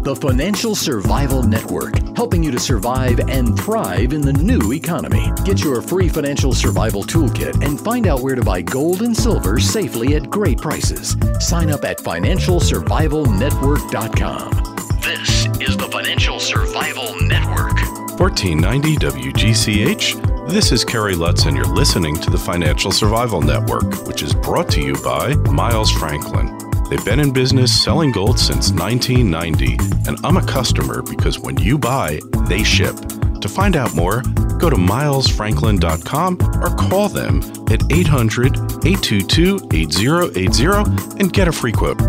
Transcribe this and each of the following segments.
the Financial Survival Network, helping you to survive and thrive in the new economy. Get your free financial survival toolkit and find out where to buy gold and silver safely at great prices. Sign up at financialsurvivalnetwork.com. This is the Financial Survival Network. 1490 WGCH. This is Kerry Lutz, and you're listening to the Financial Survival Network, which is brought to you by Miles Franklin. They've been in business selling gold since 1990, and I'm a customer because when you buy, they ship. To find out more, go to milesfranklin.com or call them at 800-822-8080 and get a free quote.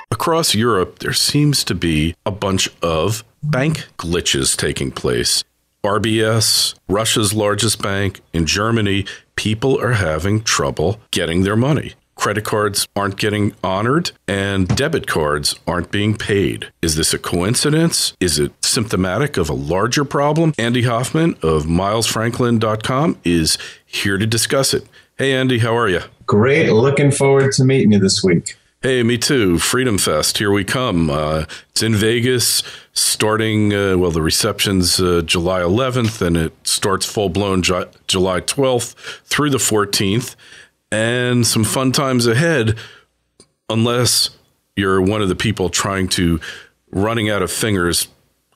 Across Europe, there seems to be a bunch of bank glitches taking place. RBS, Russia's largest bank, in Germany, people are having trouble getting their money. Credit cards aren't getting honored and debit cards aren't being paid. Is this a coincidence? Is it symptomatic of a larger problem? Andy Hoffman of milesfranklin.com is here to discuss it. Hey, Andy, how are you? Great. Looking forward to meeting you this week. Hey, me too. Freedom Fest, here we come. It's in Vegas, starting, the reception's July 11th, and it starts full-blown July 12th through the 14th, and some fun times ahead, unless you're one of the people running out of fingers,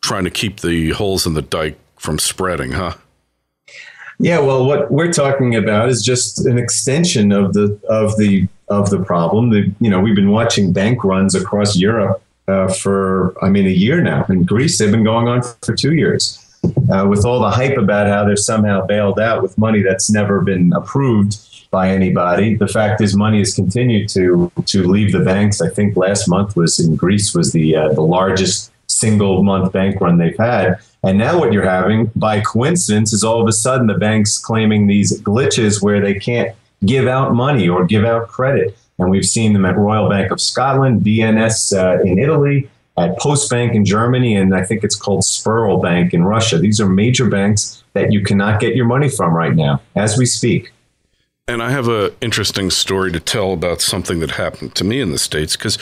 trying to keep the holes in the dike from spreading, huh? Yeah, well, what we're talking about is just an extension of the problem. We've been watching bank runs across Europe for a year now. In Greece, they've been going on for 2 years. With all the hype about how they're somehow bailed out with money that's never been approved by anybody, the fact is money has continued to leave the banks. I think last month in Greece was the largest single month bank run they've had. And now what you're having, by coincidence, is all of a sudden the banks claiming these glitches where they can't give out money or give out credit. And we've seen them at Royal Bank of Scotland, BNS in Italy, at Postbank in Germany, and I think it's called Sperl Bank in Russia. These are major banks that you cannot get your money from right now, as we speak. And I have an interesting story to tell about something that happened to me in the States, because,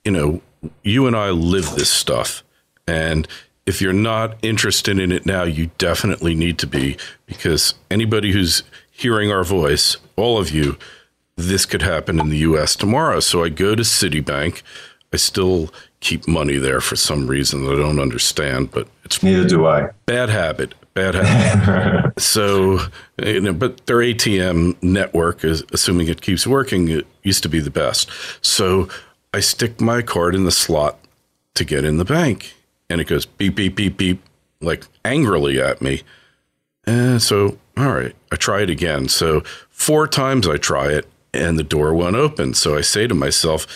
you and I live this stuff. And if you're not interested in it now, you definitely need to be, because anybody who's hearing our voice, all of you, this could happen in the U.S. tomorrow. So I go to Citibank. I still keep money there for some reason that I don't understand, but it's neither do I. Bad habit. So, but their ATM network is, assuming it keeps working, it used to be the best. So I stick my card in the slot to get in the bank. And it goes beep, beep, beep, beep, like angrily at me. And so, all right, I try it again. So 4 times I try it and the door won't open. So I say to myself,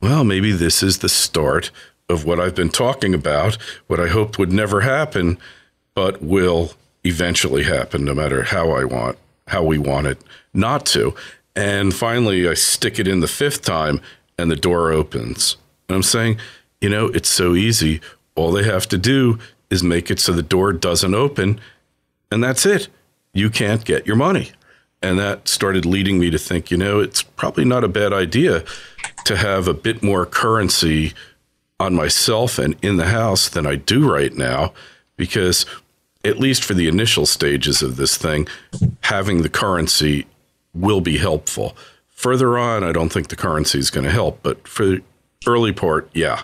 well, maybe this is the start of what I've been talking about, what I hoped would never happen, but will eventually happen no matter how we want it not to. And finally, I stick it in the 5th time and the door opens. And I'm saying, it's so easy. All they have to do is make it so the door doesn't open, and that's it. You can't get your money. And that started leading me to think, it's probably not a bad idea to have a bit more currency on myself and in the house than I do right now, because at least for the initial stages of this thing, having the currency will be helpful. Further on, I don't think the currency is going to help, but for the early part, yeah.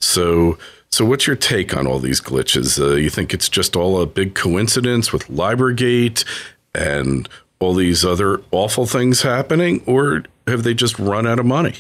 So what's your take on all these glitches? You think it's just all a big coincidence with Libergate and all these other awful things happening, or have they just run out of money?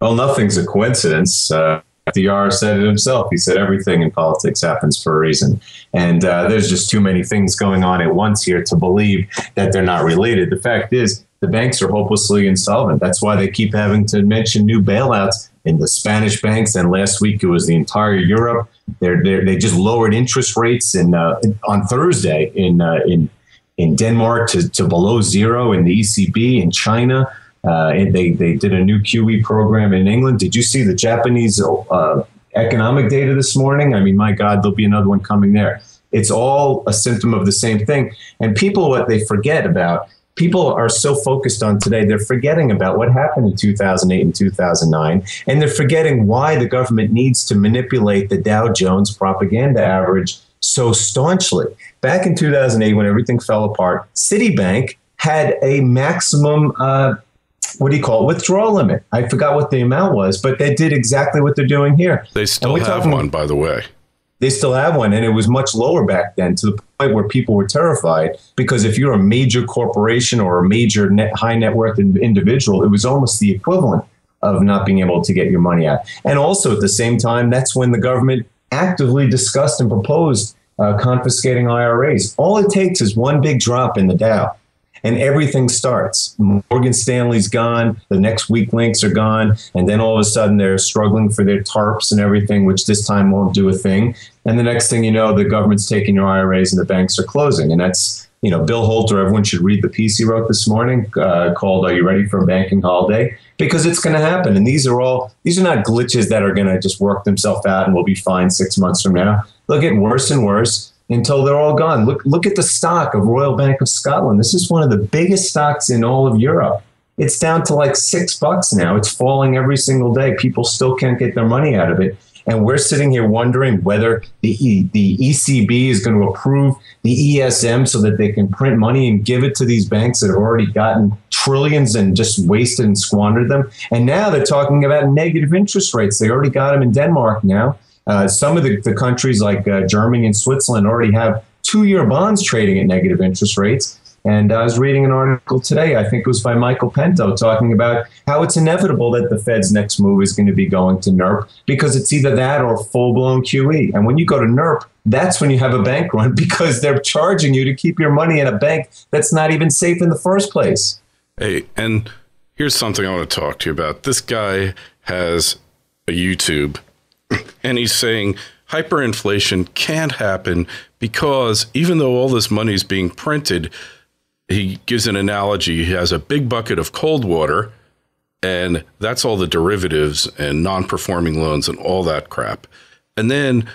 Well, nothing's a coincidence. FDR said it himself. He said everything in politics happens for a reason. And there's just too many things going on at once here to believe that they're not related. The fact is, the banks are hopelessly insolvent. That's why they keep having to mention new bailouts in the Spanish banks. And last week, it was the entire Europe. They just lowered interest rates on Thursday in Denmark to below zero, in the ECB in China. They did a new QE program in England. Did you see the Japanese economic data this morning? I mean, my God, there'll be another one coming there. It's all a symptom of the same thing. And people, what they forget about people are so focused on today, they're forgetting about what happened in 2008 and 2009, and they're forgetting why the government needs to manipulate the Dow Jones propaganda average so staunchly. Back in 2008, when everything fell apart, Citibank had a maximum withdrawal limit. I forgot what the amount was, but they did exactly what they're doing here. They still have one, by the way. They still have one, and it was much lower back then, to the point where people were terrified, because if you're a major corporation or a major high net worth individual, it was almost the equivalent of not being able to get your money out. And also at the same time, that's when the government actively discussed and proposed confiscating IRAs. All it takes is one big drop in the Dow, and everything starts. Morgan Stanley's gone, the next weak links are gone, and then all of a sudden they're struggling for their TARPs and everything, which this time won't do a thing. And the next thing you know, the government's taking your IRAs and the banks are closing. And that's, Bill Holter, everyone should read the piece he wrote this morning called "Are You Ready for a Banking Holiday?" Because it's going to happen. And these are not glitches that are going to just work themselves out and we'll be fine 6 months from now. They'll get worse and worse until they're all gone. Look at the stock of Royal Bank of Scotland. This is one of the biggest stocks in all of Europe. It's down to like $6 now. It's falling every single day. People still can't get their money out of it. And we're sitting here wondering whether the ECB is going to approve the ESM so that they can print money and give it to these banks that have already gotten trillions and just wasted and squandered them. And now they're talking about negative interest rates. They already got them in Denmark now. Some of the countries like Germany and Switzerland already have 2-year bonds trading at negative interest rates. And I was reading an article today, I think it was by Michael Pinto, talking about how it's inevitable that the Fed's next move is going to be going to NIRP, because it's either that or full-blown QE. And when you go to NIRP, that's when you have a bank run, because they're charging you to keep your money in a bank that's not even safe in the first place. Hey, and here's something I want to talk to you about. This guy has a YouTube, and he's saying hyperinflation can't happen because even though all this money is being printed, he gives an analogy. He has a big bucket of cold water, and that's all the derivatives and non-performing loans and all that crap. And then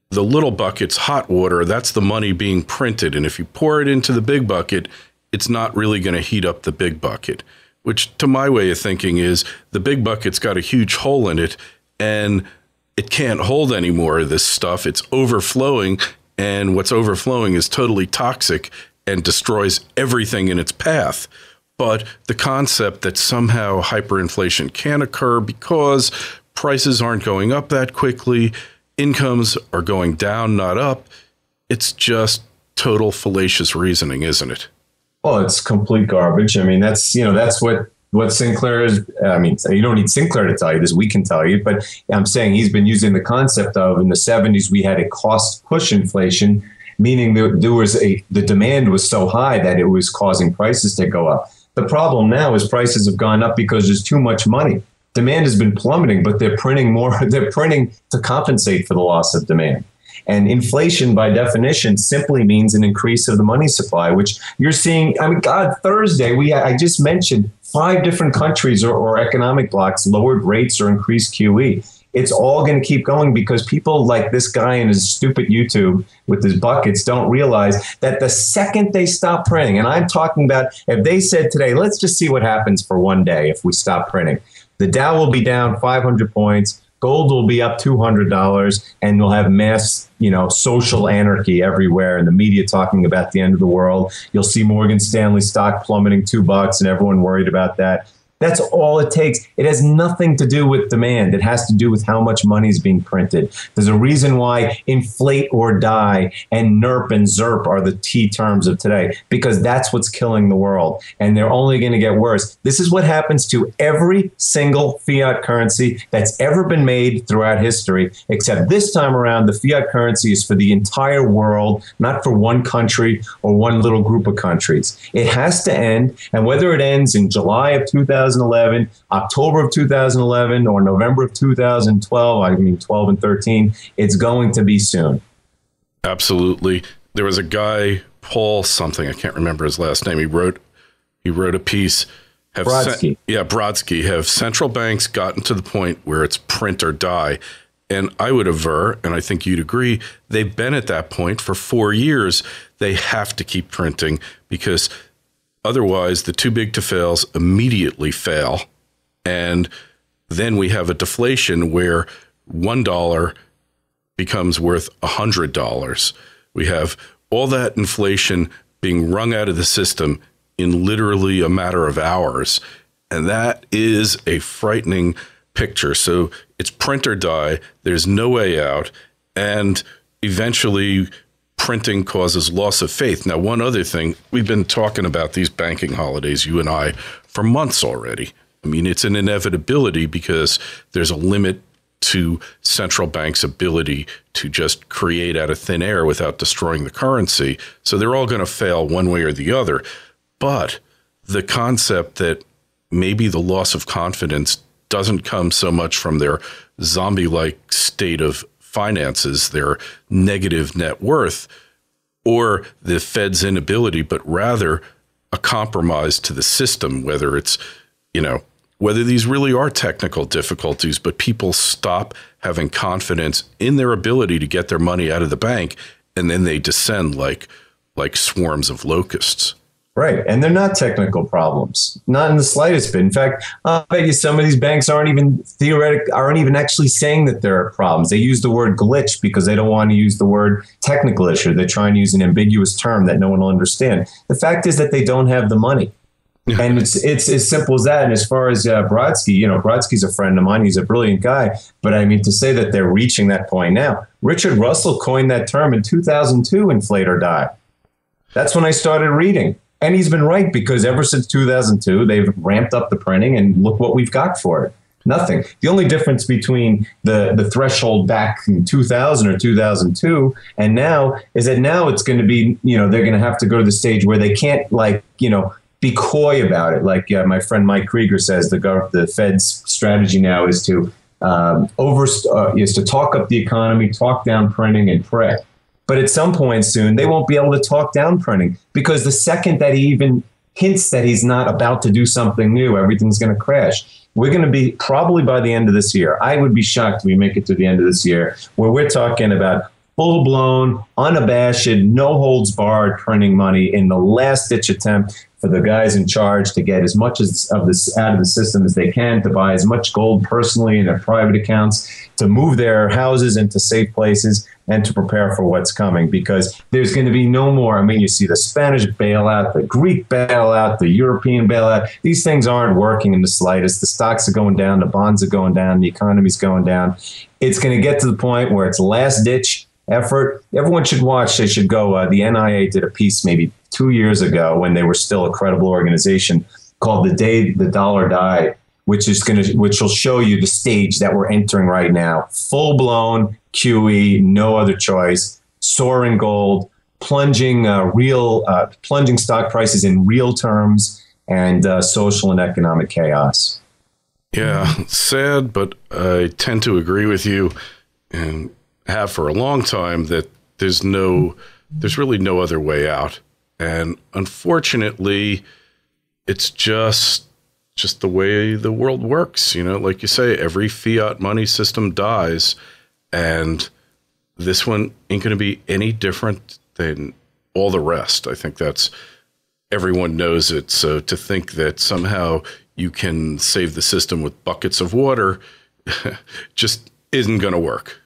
the little bucket's hot water. That's the money being printed. And if you pour it into the big bucket, it's not really going to heat up the big bucket, which to my way of thinking is the big bucket's got a huge hole in it, and it can't hold any more of this stuff. It's overflowing, and what's overflowing is totally toxic and destroys everything in its path. But the concept that somehow hyperinflation can occur because prices aren't going up that quickly, incomes are going down, not up, it's just total fallacious reasoning, isn't it? Well, it's complete garbage. I mean, that's what Sinclair is. I mean, you don't need Sinclair to tell you this. We can tell you. But I'm saying he's been using the concept of, in the 70s, we had a cost push inflation, meaning the demand was so high that it was causing prices to go up. The problem now is prices have gone up because there's too much money. Demand has been plummeting, but they're printing more. They're printing to compensate for the loss of demand. And inflation, by definition, simply means an increase of the money supply, which you're seeing. I mean, God, Thursday, I just mentioned 5 different countries or economic blocks lowered rates or increased QE. It's all going to keep going because people like this guy in his stupid YouTube with his buckets don't realize that the second they stop printing, and I'm talking about if they said today, let's just see what happens for one day if we stop printing. The Dow will be down 500 points. Gold will be up $200, and we'll have mass, social anarchy everywhere, and the media talking about the end of the world. You'll see Morgan Stanley stock plummeting $2, and everyone worried about that. That's all it takes. It has nothing to do with demand. It has to do with how much money is being printed. There's a reason why inflate or die and NERP and ZERP are the T terms of today, because that's what's killing the world. And they're only going to get worse. This is what happens to every single fiat currency that's ever been made throughout history, except this time around, the fiat currency is for the entire world, not for one country or one little group of countries. It has to end. And whether it ends in July of 2011, October of 2011, or November of 2012, 12 and 13, it's going to be soon. Absolutely. There was a guy, Paul something, I can't remember his last name. He wrote a piece. Brodsky. Brodsky. Have central banks gotten to the point where it's print or die? And I would aver, and I think you'd agree, they've been at that point for 4 years. They have to keep printing because otherwise the too big to fails immediately fail. And then we have a deflation where $1 becomes worth $100. We have all that inflation being wrung out of the system in literally a matter of hours. And that is a frightening picture. So it's print or die. There's no way out. And eventually printing causes loss of faith. Now, one other thing, we've been talking about these banking holidays, you and I, for months already. I mean, it's an inevitability because there's a limit to central banks' ability to just create out of thin air without destroying the currency. So they're all going to fail one way or the other. But the concept that maybe the loss of confidence doesn't come so much from their zombie-like state of finances, their negative net worth, or the Fed's inability, but rather a compromise to the system, whether it's, whether these really are technical difficulties, but people stop having confidence in their ability to get their money out of the bank, and then they descend like swarms of locusts. Right. And they're not technical problems, not in the slightest bit. In fact, I bet you some of these banks aren't even actually saying that there are problems. They use the word glitch because they don't want to use the word technical issue. They're trying to use an ambiguous term that no one will understand. The fact is that they don't have the money. And it's as simple as that. And as far as Brodsky, Brodsky's a friend of mine. He's a brilliant guy. But I mean, to say that they're reaching that point now, Richard Russell coined that term in 2002, inflate or die. That's when I started reading. And he's been right, because ever since 2002, they've ramped up the printing, and look what we've got for it. Nothing. The only difference between the threshold back in 2000 or 2002 and now is that now it's going to be, they're going to have to go to the stage where they can't be coy about it. Like my friend Mike Krieger says, the Fed's strategy now is to talk up the economy, talk down printing, and pray. But at some point soon, they won't be able to talk down printing, because the second that he even hints that he's not about to do something new, everything's going to crash. We're going to be probably by the end of this year. I would be shocked if we make it to the end of this year, where we're talking about full-blown, unabashed, no holds barred printing money in the last-ditch attempt for the guys in charge to get as much of this out of the system as they can, to buy as much gold personally in their private accounts, to move their houses into safe places, and to prepare for what's coming, because there's going to be no more. I mean, you see the Spanish bailout, the Greek bailout, the European bailout. These things aren't working in the slightest. The stocks are going down, the bonds are going down, the economy's going down. It's going to get to the point where it's last-ditch effort. Everyone should watch. They should go. The NIA did a piece maybe 2 years ago, when they were still a credible organization, called "The Day the Dollar Died," which will show you the stage that we're entering right now. Full-blown QE, no other choice, soaring gold, plunging stock prices in real terms, and social and economic chaos. Yeah, sad, but I tend to agree with you, and have for a long time, that there's really no other way out. And unfortunately, it's just the way the world works. Like you say, every fiat money system dies, and this one ain't going to be any different than all the rest. I think everyone knows it. So to think that somehow you can save the system with buckets of water just isn't going to work.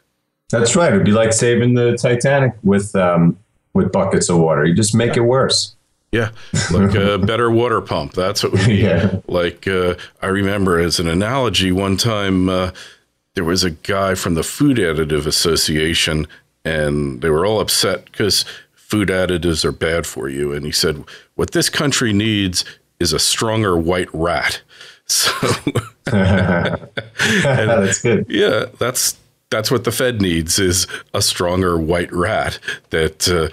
That's right. It'd be like saving the Titanic with buckets of water. You just make it worse. Yeah, like a better water pump. That's what we need. Yeah. Like I remember, as an analogy, one time there was a guy from the Food Additive Association, and they were all upset because food additives are bad for you. And he said, what this country needs is a stronger white rat. So that's good. Yeah, that's what the Fed needs, is a stronger white rat that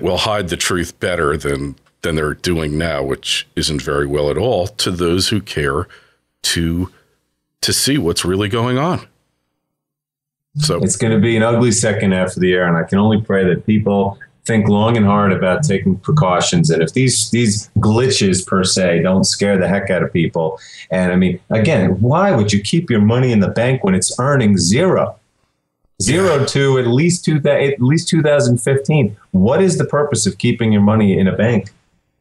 will hide the truth better than they're doing now, which isn't very well at all to those who care to see what's really going on. So it's going to be an ugly second half of the year, and I can only pray that people think long and hard about taking precautions. And if these glitches per se don't scare the heck out of people, and I mean, again, why would you keep your money in the bank when it's earning zero to at least 2015? What is the purpose of keeping your money in a bank?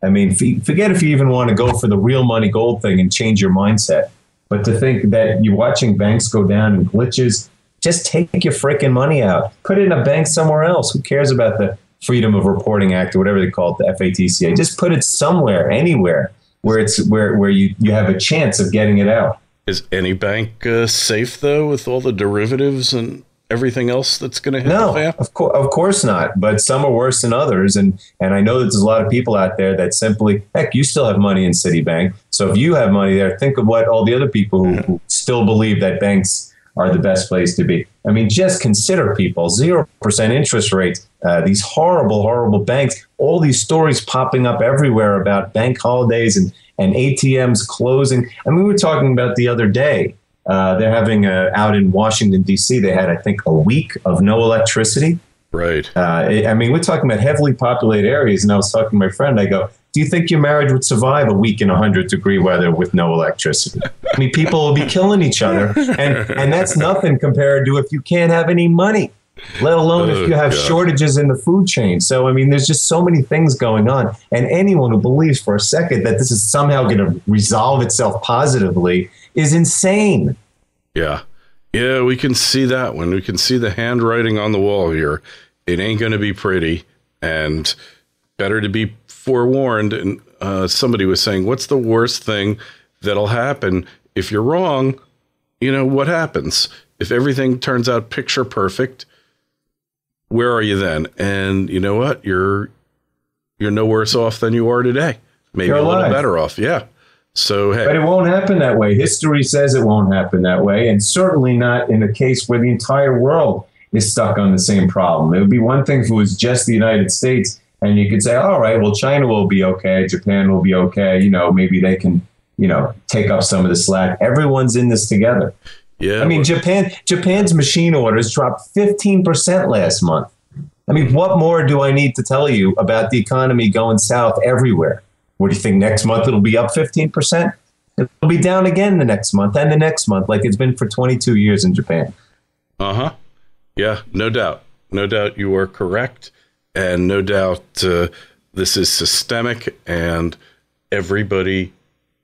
I mean, forget if you even want to go for the real money gold thing and change your mindset. But to think that you're watching banks go down and glitches, just take your freaking money out. Put it in a bank somewhere else. Who cares about the Freedom of Reporting Act or whatever they call it, the FATCA? Just put it somewhere, anywhere, where you have a chance of getting it out. Is any bank safe, though, with all the derivatives and everything else that's going to hit the fan? No, of course not. But some are worse than others. And I know that there's a lot of people out there that simply, heck, you still have money in Citibank. So if you have money there, think of what all the other people who still believe that banks are the best place to be. I mean, just consider people, 0% interest rates, these horrible, horrible banks, all these stories popping up everywhere about bank holidays and ATMs closing. I mean, we were talking about the other day, they're having out in Washington, D.C., they had, I think, a week of no electricity. Right. I mean, we're talking about heavily populated areas. And I was talking to my friend. I go, do you think your marriage would survive a week in 100-degree weather with no electricity? I mean, people will be killing each other. And that's nothing compared to if you can't have any money, let alone if you have shortages in the food chain. So, I mean, there's just so many things going on. And anyone who believes for a second that this is somehow going to resolve itself positively is insane. Yeah. Yeah, we can see that one. We can see the handwriting on the wall here. It ain't going to be pretty, and better to be forewarned. And somebody was saying, what's the worst thing that'll happen if you're wrong? You know, what happens? If everything turns out picture perfect, where are you then? And you know what? You're no worse off than you are today. Maybe a little better off. Yeah. So, hey. But it won't happen that way. History says it won't happen that way, and certainly not in a case where the entire world is stuck on the same problem. It would be one thing if it was just the United States, and you could say, all right, well, China will be okay, Japan will be okay, you know, maybe they can, you know, take up some of the slack. Everyone's in this together. Yeah. I mean, Japan's machine orders dropped 15% last month. I mean, what more do I need to tell you about the economy going south everywhere? What do you think? Next month it'll be up 15%? It'll be down again the next month and the next month, like it's been for 22 years in Japan. Uh-huh. Yeah, no doubt. No doubt you are correct. And no doubt this is systemic, and everybody,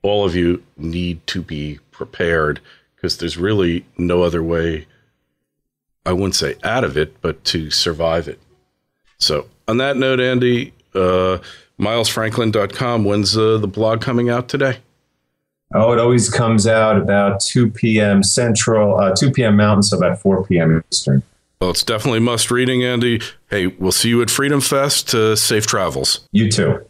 all of you, need to be prepared, because there's really no other way, I wouldn't say out of it, but to survive it. So on that note, Andy, milesfranklin.com, when's the blog coming out today? Oh, it always comes out about 2 p.m. Central, 2 p.m. Mountain, so about 4 p.m. Eastern. Well, it's definitely must reading, Andy. Hey, we'll see you at Freedom Fest. Safe travels. You too.